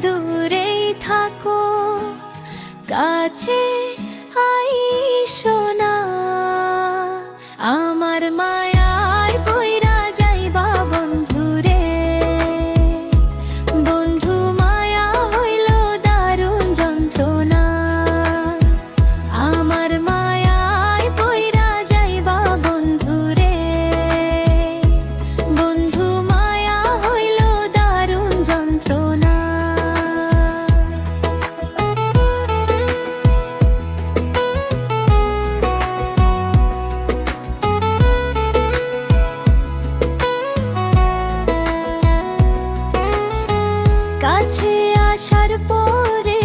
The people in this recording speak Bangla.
দূরেই থাকো, কাছে আইসো না। আমার মায়ার পইরা যাইবা বন্ধুরে, বন্ধু মায়া হইল দারুণ যন্ত্রণা। আমার মায়ায় পইরা যাইবা বন্ধুরে, বন্ধু মায়া হইল দারুণ যন্ত্রণা। কাছে আসার পরে